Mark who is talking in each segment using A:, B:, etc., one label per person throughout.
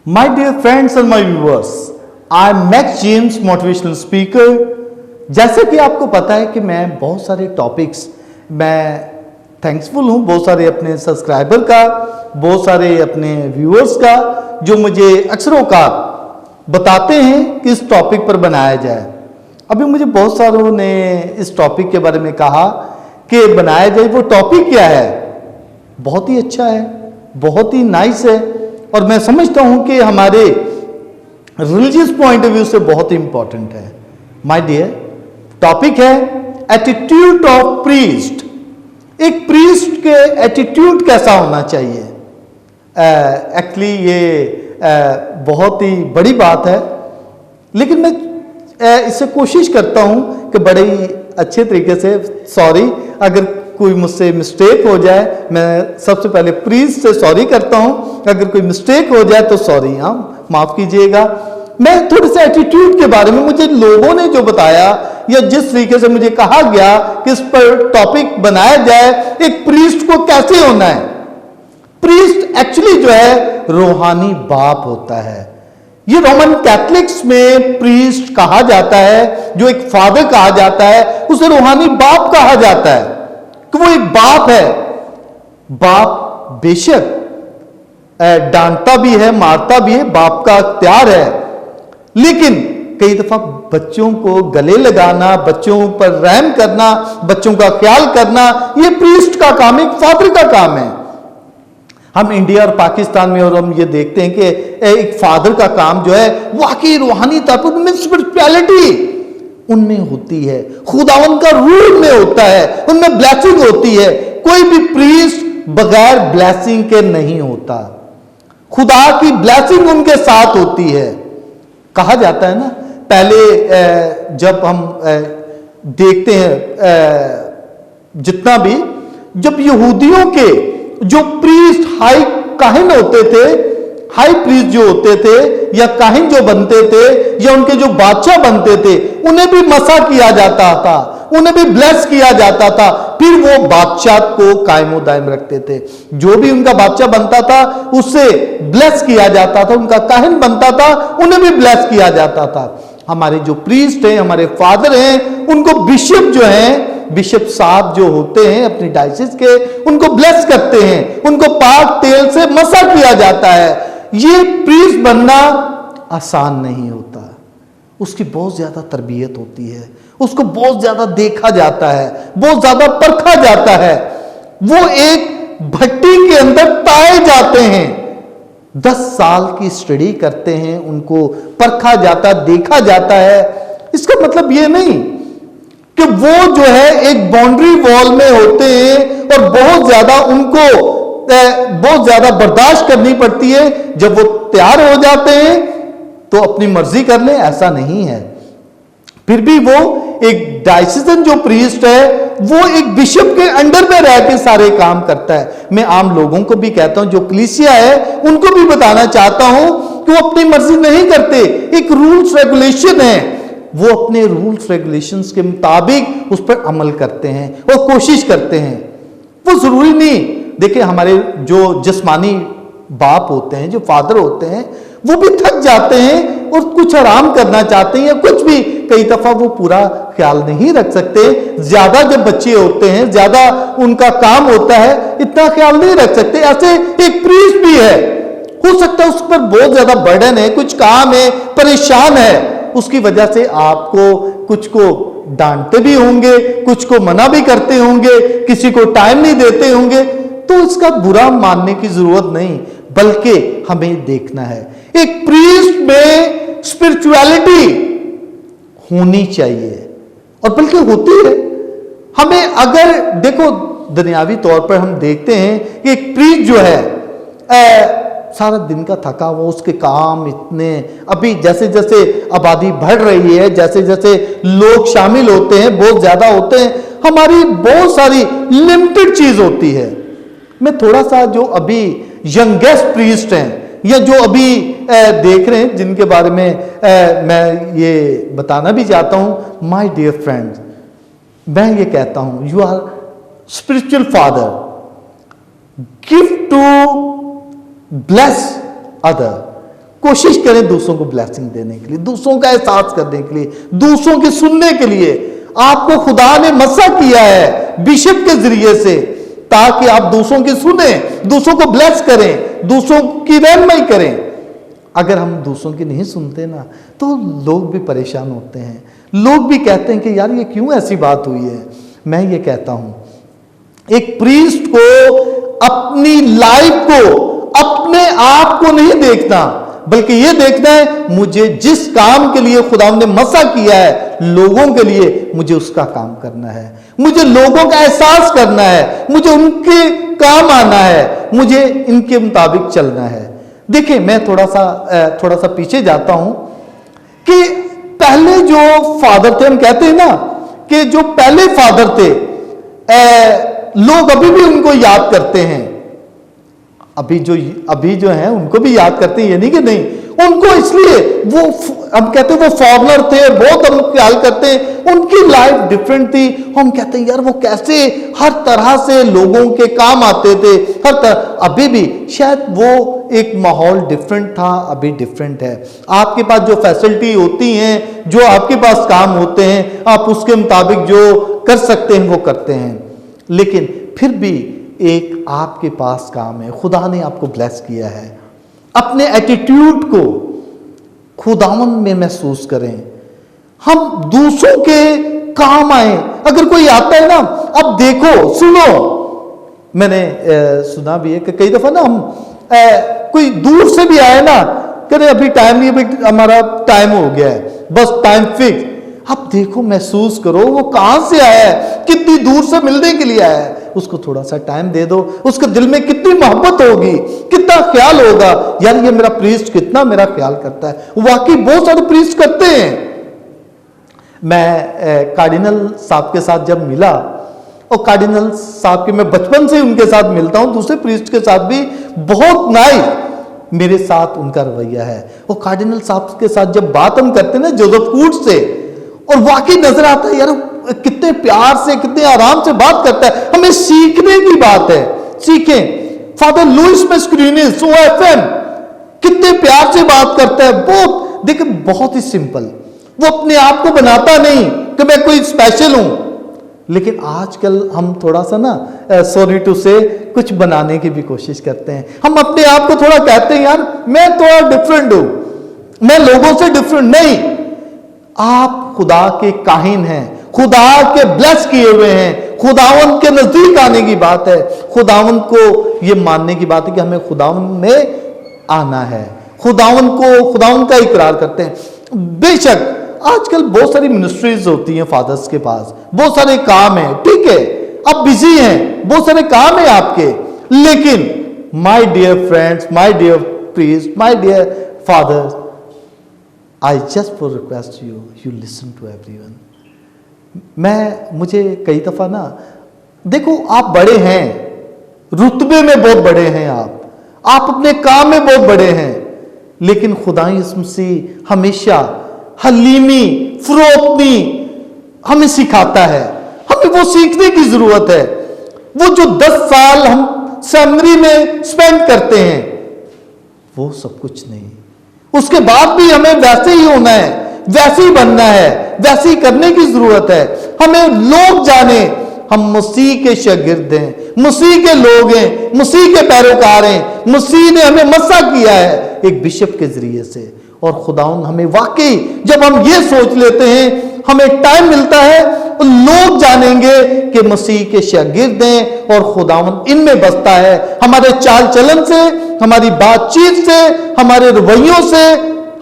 A: My dear friends and my viewers, I am Max James, motivational speaker. जैसे कि आपको पता है कि मैं बहुत सारे टॉपिक्स मैं थैंक्सफुल हूँ, बहुत सारे अपने सब्सक्राइबर का, बहुत सारे अपने व्यूअर्स का, जो मुझे अक्सर औकात बताते हैं कि इस टॉपिक पर बनाया जाए। अभी मुझे बहुत सारों ने इस टॉपिक के बारे में कहा कि बनाया जाए। वो टॉपिक क्या है? बहुत ही अच्छा है, बहुत ही नाइस है, और मैं समझता हूं कि हमारे रिलीजियस पॉइंट ऑफ व्यू से बहुत ही इंपॉर्टेंट है। माय डियर, टॉपिक है एटीट्यूड ऑफ प्रीस्ट। एक प्रीस्ट के एटीट्यूड कैसा होना चाहिए। एक्चुअली ये बहुत ही बड़ी बात है, लेकिन मैं इससे कोशिश करता हूं कि बड़े ही अच्छे तरीके से, सॉरी अगर कोई मुझसे मिस्टेक हो जाए, मैं सबसे पहले प्रीस्ट से सॉरी करता हूं। अगर कोई मिस्टेक हो जाए तो सॉरी, हाँ माफ कीजिएगा। मैं थोड़े से एटीट्यूड के बारे में, मुझे लोगों ने जो बताया या जिस तरीके से मुझे कहा गया कि इस पर टॉपिक बनाया जाए, एक प्रीस्ट को कैसे होना है। प्रीस्ट एक्चुअली जो है रूहानी बाप होता है। ये रोमन कैथलिक्स में प्रीस्ट कहा जाता है, जो एक फादर कहा जाता है, उसे रूहानी बाप कहा जाता है कि वो एक बाप है। बाप बेशक डांटता भी है, मारता भी है, बाप का अख्तियार है, लेकिन कई दफा बच्चों को गले लगाना, बच्चों पर रहम करना, बच्चों का ख्याल करना, ये प्रीस्ट का काम, एक फादर का काम है। हम इंडिया और पाकिस्तान में और हम ये देखते हैं कि एक फादर का काम जो है वाकई रूहानी तौर पर, उनमें स्पिरिचुअलिटी उनमें होती है, खुदावन का रूल में होता है, उनमें ब्लेसिंग होती है। कोई भी प्रीस्ट बगैर ब्लेसिंग के नहीं होता, खुदा की ब्लेसिंग उनके साथ होती है। कहा जाता है ना, पहले जब हम देखते हैं जितना भी, जब यहूदियों के जो प्रीस्ट हाई काहिन होते थे, हाई प्रीस्ट जो होते थे या काहिन जो बनते थे या उनके जो बादशाह बनते थे, उन्हें भी मसा किया जाता था, उन्हें भी ब्लेस किया जाता था, फिर वो बादशाह को कायमो दायम रखते थे। जो भी उनका बादशाह बनता था उससे ब्लेस किया जाता था, उनका काहिन बनता था उन्हें भी ब्लेस किया जाता था। हमारे जो प्रीस्ट हैं, हमारे फादर हैं, उनको बिशप जो हैं, बिशप साहब जो होते हैं अपनी डायसिस के, उनको ब्लेस करते हैं, उनको पाक तेल से मसा किया जाता है। ये प्रीस्ट बनना आसान नहीं होता, उसकी बहुत ज्यादा तरबियत होती है, उसको बहुत ज्यादा देखा जाता है, बहुत ज्यादा परखा जाता है। वो एक भट्टी के अंदर ताए जाते हैं, 10 साल की स्टडी करते हैं, उनको परखा जाता, देखा जाता है। इसका मतलब ये नहीं कि वो जो है एक बाउंड्री वॉल में होते हैं और बहुत ज्यादा उनको बहुत ज्यादा बर्दाश्त करनी पड़ती है, जब वो तैयार हो जाते हैं तो अपनी मर्जी कर ले, ऐसा नहीं है। फिर भी वो एक डायसिजन जो प्रीस्ट है, वो एक बिशप के अंडर में रह के सारे काम करता है। मैं आम लोगों को भी कहता हूं, जो कलीसिया है उनको भी बताना चाहता हूं कि वो अपनी मर्जी नहीं करते, एक रूल्स रेगुलेशन है, वो अपने रूल्स रेगुलेशंस के मुताबिक उस पर अमल करते हैं और कोशिश करते हैं। वो जरूरी नहीं, देखिए हमारे जो जिस्मानी बाप होते हैं, जो फादर होते हैं, वो भी थक जाते हैं और कुछ आराम करना चाहते हैं या कुछ भी, कई दफा वो पूरा ख्याल नहीं रख सकते। ज्यादा जब बच्चे होते हैं, ज्यादा उनका काम होता है, इतना ख्याल नहीं रख सकते। ऐसे एक प्रीस्ट भी है, हो सकता है उस पर बहुत ज्यादा बर्डन है, कुछ काम है, परेशान है, उसकी वजह से आपको कुछ को डांटते भी होंगे, कुछ को मना भी करते होंगे, किसी को टाइम नहीं देते होंगे, तो इसका बुरा मानने की जरूरत नहीं, बल्कि हमें देखना है एक प्रीस्ट में स्पिरिचुअलिटी होनी चाहिए, और बल्कि होती है। हमें अगर देखो दुनियावी तौर पर हम देखते हैं कि एक प्रीस्ट जो है सारा दिन का थका हुआ, उसके काम इतने, अभी जैसे जैसे आबादी बढ़ रही है, जैसे जैसे लोग शामिल होते हैं, बहुत ज्यादा होते हैं, हमारी बहुत सारी लिमिटेड चीज होती है। मैं थोड़ा सा जो अभी यंगेस्ट प्रीस्ट हैं या जो अभी देख रहे हैं, जिनके बारे में मैं ये बताना भी चाहता हूं, माय डियर फ्रेंड्स, मैं ये कहता हूं, you are spiritual father, give to bless other. कोशिश करें दूसरों को ब्लेसिंग देने के लिए, दूसरों का एहसास करने के लिए, दूसरों की सुनने के लिए। आपको खुदा ने मसा किया है बिशप के जरिए से, ताकि आप दूसरों की सुने, दूसरों को ब्लेस करें, दूसरों की रहनुमाई करें। अगर हम दूसरों की नहीं सुनते ना, तो लोग भी परेशान होते हैं, लोग भी कहते हैं कि यार ये क्यों ऐसी बात हुई है। मैं ये कहता हूं, एक प्रीस्ट को अपनी लाइफ को, अपने आप को नहीं देखना, बल्कि ये देखना है मुझे जिस काम के लिए खुदा ने मसा किया है लोगों के लिए, मुझे उसका काम करना है, मुझे लोगों का एहसास करना है, मुझे उनके काम आना है, मुझे इनके मुताबिक चलना है। देखिए, मैं थोड़ा सा पीछे जाता हूं कि पहले जो फादर थे, हम कहते हैं ना कि जो पहले फादर थे, लोग अभी भी उनको याद करते हैं, अभी जो हैं उनको भी याद करते हैं, ये नहीं कि नहीं, उनको इसलिए वो हम कहते हैं वो फॉरनर थे, बहुत हम ख्याल करते हैं, उनकी लाइफ डिफरेंट थी। हम कहते हैं यार वो कैसे हर तरह से लोगों के काम आते थे, हर तरह। अभी भी शायद वो एक माहौल डिफरेंट था, अभी डिफरेंट है। आपके पास जो फैसिलिटी होती हैं, जो आपके पास काम होते हैं, आप उसके मुताबिक जो कर सकते हैं वो करते हैं, लेकिन फिर भी एक आपके पास काम है, खुदा ने आपको ब्लेस किया है। अपने एटीट्यूड को खुदावन में महसूस करें, हम दूसरों के काम आए। अगर कोई आता है ना, अब देखो सुनो, मैंने सुना भी है कि कई दफा ना हम कोई दूर से भी आए ना, करे अभी टाइम नहीं, अभी हमारा टाइम हो गया है, बस टाइम फिक्स। अब देखो, महसूस करो वो कहां से आया है, कितनी दूर से मिलने के लिए आया है, उसको थोड़ा सा टाइम दे दो, उसके दिल में कितनी मोहब्बत होगी, कितना ख्याल होगा, यार ये मेरा प्रीस्ट कितना मेरा ख्याल करता है। वाकई बहुत सारे प्रीस्ट करते हैं। मैं कार्डिनल साहब के साथ जब मिला, और कार्डिनल साहब के मैं बचपन से उनके साथ मिलता हूं, दूसरे प्रीस्ट के साथ भी बहुत नाइस मेरे साथ उनका रवैया है। और कार्डिनल साहब के साथ जब बात हम करते हैं ना जोसेफ कूट से, और वाकई नजर आता है यार कितने प्यार से, कितने आराम से बात करता है। हमें सीखने की बात है, सीखें। फादर लुइस मैस्कुलिनिस OFM कितने प्यार से बात करता है, बहुत देखिए, बहुत ही सिंपल। वो अपने आप को बनाता नहीं कि मैं कोई स्पेशल हूं, लेकिन आजकल हम थोड़ा सा ना सॉरी टू से कुछ बनाने की भी कोशिश करते हैं। हम अपने आप को थोड़ा कहते हैं यार मैं थोड़ा डिफरेंट हूं, मैं लोगों से डिफरेंट नहीं। आप खुदा के काहिन हैं, खुदा के ब्लेस किए हुए हैं, खुदावन के नजदीक आने की बात है, खुदावन को ये मानने की बात है कि हमें खुदावन में आना है, खुदावन का इकरार करते हैं। बेशक आजकल बहुत सारी मिनिस्ट्रीज होती हैं फादर्स के पास, बहुत सारे काम हैं, ठीक है, आप बिजी हैं, बहुत सारे काम है आपके, लेकिन my dear friends, my dear priest, my dear fathers, I just for request you listen to everyone. मुझे कई दफा ना, देखो आप बड़े हैं, रुतबे में बहुत बड़े हैं, आप अपने काम में बहुत बड़े हैं, लेकिन खुदा यीशु मसीह हमेशा हलीमी, फरोख्ती हमें सिखाता है। हमें वो सीखने की जरूरत है। वो जो 10 साल हम सेमिनरी में स्पेंड करते हैं, वो सब कुछ नहीं, उसके बाद भी हमें वैसे ही होना है, वैसे ही बनना है, वैसे ही करने की जरूरत है। हमें लोग जाने हम मसीह के शागिर्द हैं, मसीह के लोग हैं, मसीह के पैरोकार हैं। मसीह ने हमें मसा किया है एक बिशप के जरिए से, और खुदाउन हमें वाकई जब हम ये सोच लेते हैं, हमें टाइम मिलता है, तो लोग जानेंगे कि मसीह के शागिर्द हैं और खुदावन इनमें बसता है। हमारे चाल चलन से, हमारी बातचीत से, हमारे रवैयों से,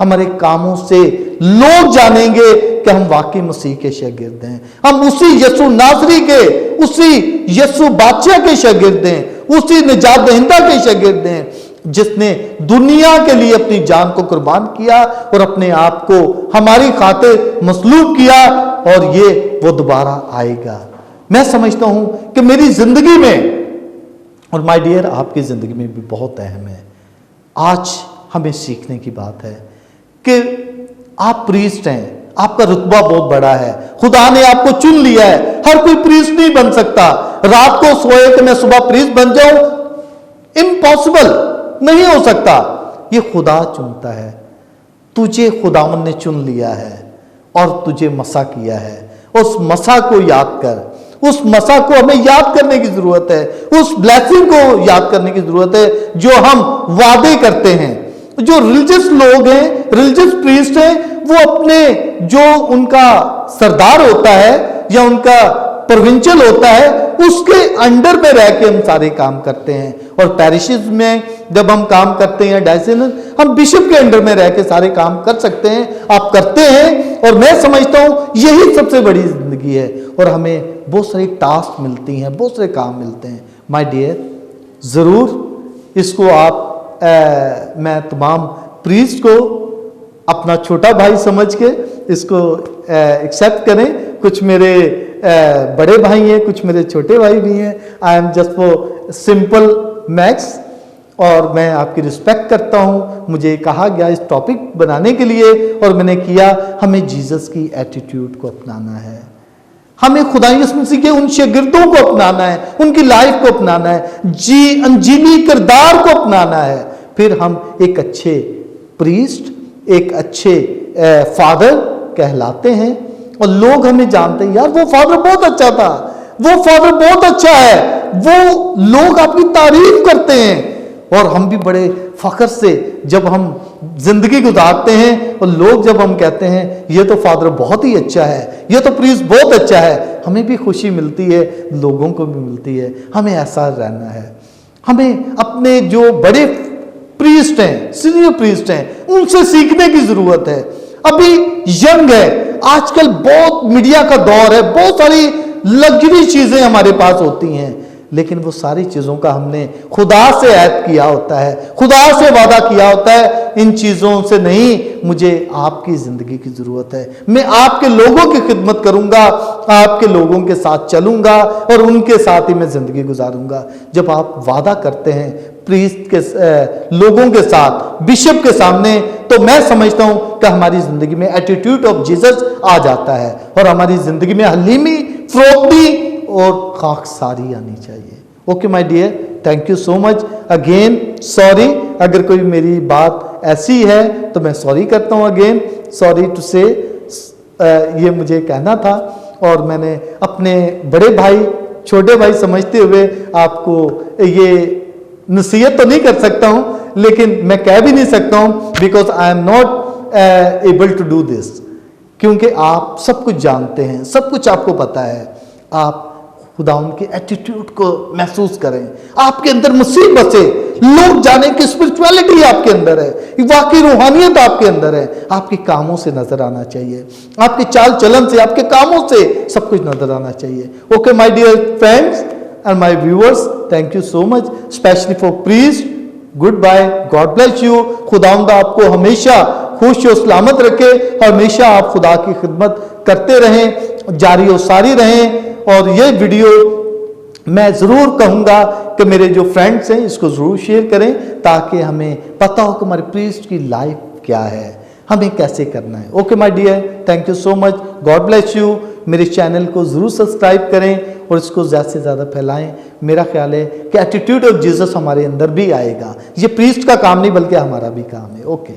A: हमारे कामों से लोग जानेंगे कि हम वाकई मसीह के शागिर्द हैं। हम उसी यीशु नासरी के, उसी यीशु बादशाह के शागिर्द हैं, उसी निजात दहिंदा के शागिर्द हैं, जिसने दुनिया के लिए अपनी जान को कुर्बान किया और अपने आप को हमारी खातिर मसलूब किया, और ये वो दोबारा आएगा। मैं समझता हूं कि मेरी जिंदगी में, और माय डियर आपकी जिंदगी में भी बहुत अहम है, आज हमें सीखने की बात है कि आप प्रीस्ट हैं, आपका रुतबा बहुत बड़ा है, खुदा ने आपको चुन लिया है। हर कोई प्रीस्ट नहीं बन सकता। रात को सोए कि मैं सुबह प्रीस्ट बन जाऊं, इम्पॉसिबल, नहीं हो सकता। ये खुदा चुनता है। तुझे खुदावन ने चुन लिया है और तुझे मसा किया है। उस मसा को याद कर, उस मसा को हमें याद करने की जरूरत है, उस ब्लेसिंग को याद करने की जरूरत है जो हम वादे करते हैं। जो रिलीजियस लोग हैं, रिलीजियस प्रीस्ट हैं, वो अपने जो उनका सरदार होता है या उनका प्रोविंशियल होता है उसके अंडर में रह के हम सारे काम करते हैं। और पैरिशेस में जब हम काम करते हैं डायसिस, हम बिशप के अंडर में रह के सारे काम कर सकते हैं, आप करते हैं। और मैं समझता हूं यही सबसे बड़ी जिंदगी है और हमें बहुत सारी टास्क मिलती हैं, बहुत सारे काम मिलते हैं। माय डियर, जरूर इसको आप मैं तमाम प्रीस्ट को अपना छोटा भाई समझ के इसको एक्सेप्ट करें। कुछ मेरे बड़े भाई हैं, कुछ मेरे छोटे भाई भी हैं। I am just for simple max और मैं आपकी रिस्पेक्ट करता हूं। मुझे कहा गया इस टॉपिक बनाने के लिए और मैंने किया। हमें जीसस की एटीट्यूड को अपनाना है, हमें खुदा यीशु मसीह के उन शागिर्दों को अपनाना है, उनकी लाइफ को अपनाना है, अंजीली किरदार को अपनाना है। फिर हम एक अच्छे प्रीस्ट, एक अच्छे फादर कहलाते हैं और लोग हमें जानते हैं, यार वो फादर बहुत अच्छा था, वो फादर बहुत अच्छा है, वो लोग आपकी तारीफ करते हैं। और हम भी बड़े फख्र से जब हम जिंदगी गुजारते हैं और लोग जब हम कहते हैं ये तो फादर बहुत ही अच्छा है, ये तो प्रीस्ट बहुत अच्छा है, हमें भी खुशी मिलती है, लोगों को भी मिलती है। हमें ऐसा रहना है। हमें अपने जो बड़े प्रीस्ट हैं, सीनियर प्रीस्ट हैं, उनसे सीखने की जरूरत है। अभी यंग है, आजकल बहुत मीडिया का दौर है, बहुत सारी लग्जरी चीजें हमारे पास होती हैं, लेकिन वो सारी चीजों का हमने खुदा से ऐद किया होता है, खुदा से वादा किया होता है। इन चीजों से नहीं, मुझे आपकी जिंदगी की जरूरत है। मैं आपके लोगों की खिदमत करूंगा, आपके लोगों के साथ चलूंगा और उनके साथ ही मैं जिंदगी गुजारूंगा। जब आप वादा करते हैं प्रीस्ट के लोगों के साथ, बिशप के सामने, तो मैं समझता हूं कि हमारी जिंदगी में एटीट्यूड ऑफ जीसस आ जाता है और हमारी जिंदगी में हलीमी, फरोख्ती और खाकसारी आनी चाहिए। Okay my dear, thank you so much again. Sorry अगर कोई मेरी बात ऐसी है तो मैं सॉरी करता हूं। अगेन सॉरी टू से, ये मुझे कहना था और मैंने अपने बड़े भाई, छोटे भाई समझते हुए आपको ये नसीहत तो नहीं कर सकता हूं, लेकिन मैं कह भी नहीं सकता हूं because I am not able to do this, क्योंकि आप सब कुछ जानते हैं, सब कुछ आपको पता है। आप खुदा उनके एटीट्यूड को महसूस करें, आपके अंदर मसीह बसे, लोग जाने की स्पिरिचुअलिटी आपके अंदर है, वाकई रूहानियत आपके अंदर है। आपके कामों से नजर आना चाहिए, आपके चाल चलन से, आपके कामों से सब कुछ नजर आना चाहिए। Okay my dear friends and my viewers, thank you so much, specially for priest. Goodbye, God bless you. खुदावंद आपको हमेशा खुश और सलामत रखे, हमेशा आप खुदा की खिदमत करते रहें, जारी और सारी रहें। और ये वीडियो मैं ज़रूर कहूँगा कि मेरे जो फ्रेंड्स हैं इसको ज़रूर शेयर करें, ताकि हमें पता हो कि हमारे प्रीस्ट की लाइफ क्या है, हमें कैसे करना है। Okay my dear, thank you so much, God bless you. मेरे चैनल को ज़रूर सब्सक्राइब करें और इसको ज़्यादा से ज़्यादा फैलाएं। मेरा ख्याल है कि एटीट्यूड ऑफ जीसस हमारे अंदर भी आएगा। ये प्रीस्ट का काम नहीं बल्कि हमारा भी काम है। ओके।